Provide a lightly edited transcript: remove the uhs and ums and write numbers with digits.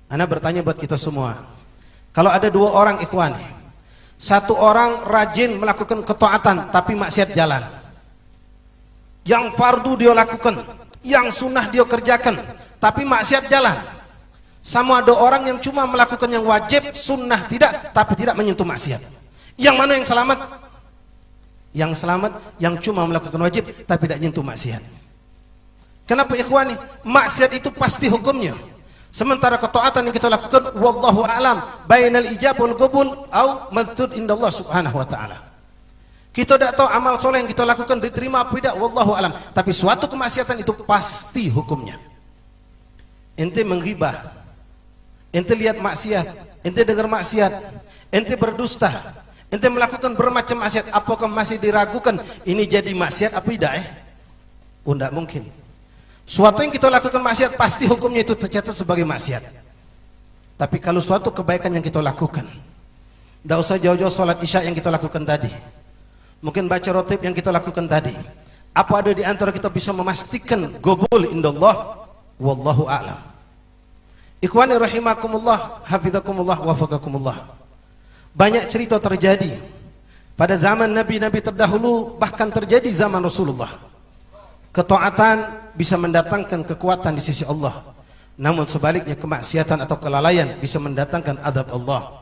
Ana bertanya buat kita semua. Kalau ada dua orang ikhwani, satu orang rajin melakukan ketaatan tapi maksiat jalan. Yang fardu dia lakukan, yang sunnah dia kerjakan, tapi maksiat jalan. Sama ada orang yang cuma melakukan yang wajib, sunnah tidak, tapi tidak menyentuh maksiat. Yang mana yang selamat? Yang selamat yang cuma melakukan wajib tapi tidak menyentuh maksiat. Kenapa ikhwani? Maksiat itu pasti hukumnya. Sementara ketaatan yang kita lakukan, wallahu a'lam, bainal ijab wal qabul au maktub indallah subhanahu wa ta'ala. Kita tidak tahu amal soleh yang kita lakukan diterima apa tidak, wallahu alam. Tapi suatu kemaksiatan itu pasti hukumnya. Ente menghibah, ente lihat maksiat, ente dengar maksiat, ente berdusta, ente melakukan bermacam maksiat, apakah masih diragukan ini jadi maksiat apa tidak? Oh, tidak mungkin. Suatu yang kita lakukan maksiat pasti hukumnya itu tercatat sebagai maksiat. Tapi kalau suatu kebaikan yang kita lakukan, tidak usah jauh-jauh sholat isya yang kita lakukan tadi, mungkin baca rotib yang kita lakukan tadi, apa ada di antara kita bisa memastikan gobul indallah? Wallahu a'lam. Ikhwani rahimakumullah, hafizakumullah, wafaqakumullah. Banyak cerita terjadi pada zaman nabi-nabi terdahulu, bahkan terjadi zaman Rasulullah. Ketaatan bisa mendatangkan kekuatan di sisi Allah, namun sebaliknya kemaksiatan atau kelalaian bisa mendatangkan azab Allah.